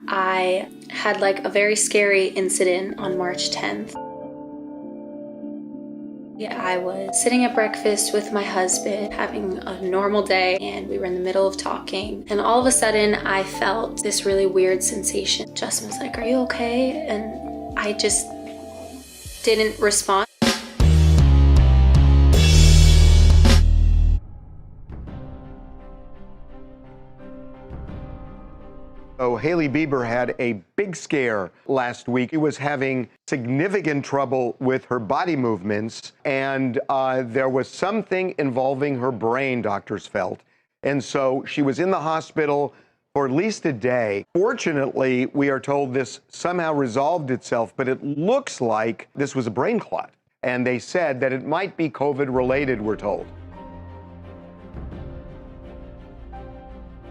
I had like a very scary incident on March 10th. Yeah, I was sitting at breakfast with my husband, having a normal day, and we were in the middle of talking. And all of a sudden, I felt this really weird sensation. Justin was like, "Are you okay?" And I just didn't respond. So Hailey Bieber had a big scare last week. She was having significant trouble with her body movements, and there was something involving her brain, doctors felt. And so she was in the hospital for at least a day. Fortunately, we are told this somehow resolved itself, but it looks like this was a brain clot. And they said that it might be COVID-related, we're told.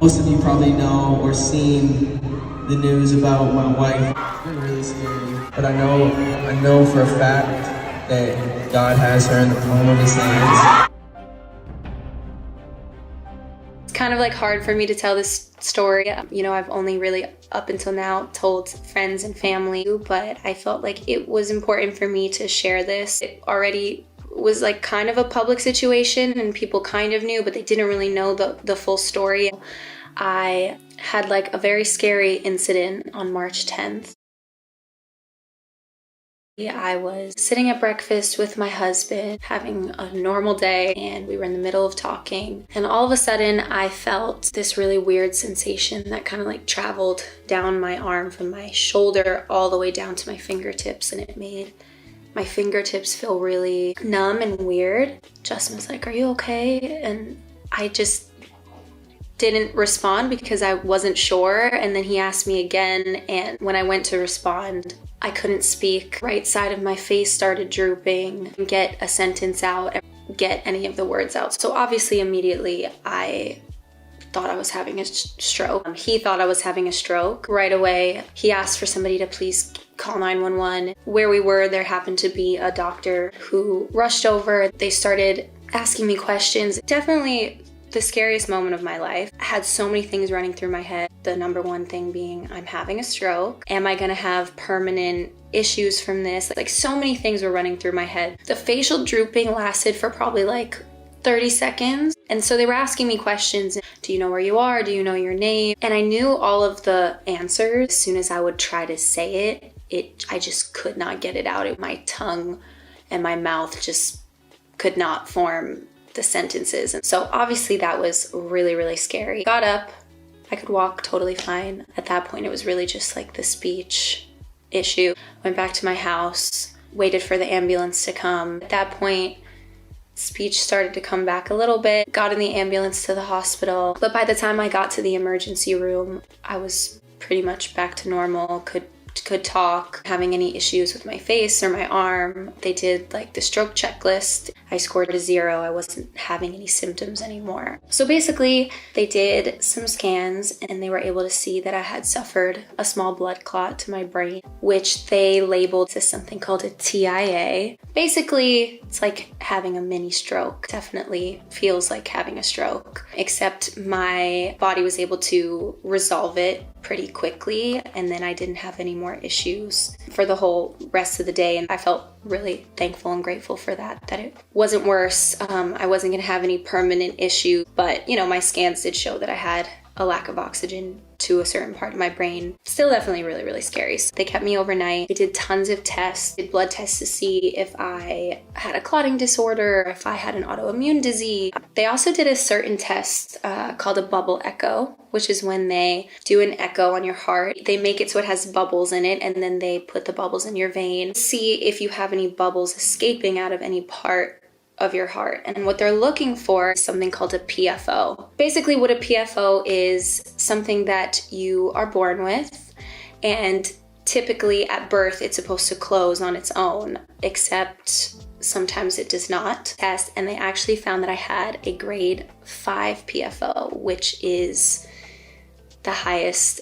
Most of you probably know or seen the news about my wife. It's been really scary, but I know for a fact that God has her in the palm of his hands. It's kind of like hard for me to tell this story. You know, I've only really up until now told friends and family, but I felt like it was important for me to share this. It already was like kind of a public situation and people kind of knew, but they didn't really know the full story. I had like a very scary incident on March 10th. Yeah, I was sitting at breakfast with my husband, having a normal day, and we were in the middle of talking. And all of a sudden, I felt this really weird sensation that kind of like traveled down my arm from my shoulder all the way down to my fingertips, and it made my fingertips feel really numb and weird. Justin was like, "Are you okay?" And I just didn't respond because I wasn't sure. And then he asked me again, and when I went to respond, I couldn't speak. Right side of my face started drooping, get a sentence out, get any of the words out. So obviously immediately I thought I was having a stroke. He thought I was having a stroke. Right away, he asked for somebody to please call 911. Where we were, there happened to be a doctor who rushed over. They started asking me questions. Definitely the scariest moment of my life. I had so many things running through my head. The number one thing being, I'm having a stroke. Am I gonna have permanent issues from this? Like so many things were running through my head. The facial drooping lasted for probably like 30 seconds. And so they were asking me questions. Do you know where you are? Do you know your name? And I knew all of the answers. As soon as I would try to say it, I just could not get it out. My tongue and my mouth just could not form the sentences. And so obviously that was really, really scary. Got up, I could walk totally fine. At that point, it was really just like the speech issue. Went back to my house, waited for the ambulance to come. At that point, speech started to come back a little bit. Got in the ambulance to the hospital. But by the time I got to the emergency room, I was pretty much back to normal, could talk, having any issues with my face or my arm. They did like the stroke checklist. I scored a 0. I wasn't having any symptoms anymore. So basically, they did some scans and they were able to see that I had suffered a small blood clot to my brain, which they labeled as something called a TIA. Basically, it's like having a mini stroke. Definitely feels like having a stroke, except my body was able to resolve it pretty quickly, and then I didn't have any more issues for the whole rest of the day. And I felt really thankful and grateful for that it wasn't worse. I wasn't gonna have any permanent issue, but you know, my scans did show that I had a lack of oxygen to a certain part of my brain. Still definitely really, really scary. So they kept me overnight. They did tons of tests, did blood tests to see if I had a clotting disorder, if I had an autoimmune disease. They also did a certain test called a bubble echo, which is when they do an echo on your heart. They make it so it has bubbles in it, and then they put the bubbles in your vein. See if you have any bubbles escaping out of any part of your heart. And what they're looking for is something called a PFO. Basically what a PFO is something that you are born with, and typically at birth it's supposed to close on its own, except sometimes it does not. Test, and they actually found that I had a grade 5 PFO, which is the highest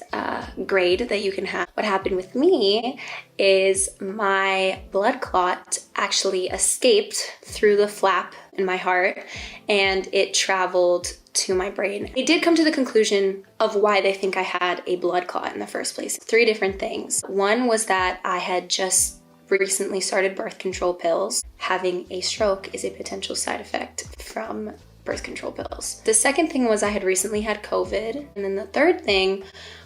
grade that you can have. What happened with me is my blood clot actually escaped through the flap in my heart and it traveled to my brain. They did come to the conclusion of why they think I had a blood clot in the first place. 3 different things. One was that I had just recently started birth control pills. Having a stroke is a potential side effect from birth control pills. The second thing was I had recently had COVID. And then the third thing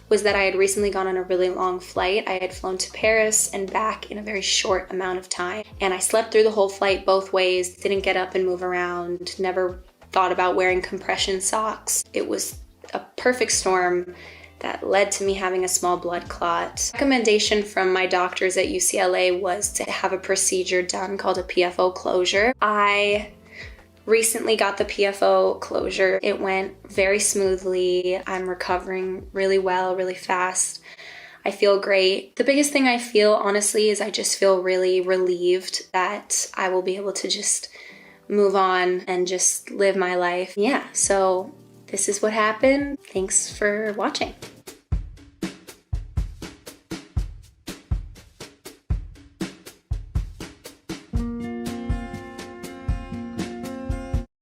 was that I had recently gone on a really long flight. I had flown to Paris and back in a very short amount of time. And I slept through the whole flight both ways, didn't get up and move around, never thought about wearing compression socks. It was a perfect storm that led to me having a small blood clot. Recommendation from my doctors at UCLA was to have a procedure done called a PFO closure. I recently got the PFO closure. It went very smoothly. I'm recovering really well, really fast. I feel great. The biggest thing I feel, honestly, is I just feel really relieved that I will be able to just move on and just live my life. Yeah, so this is what happened. Thanks for watching.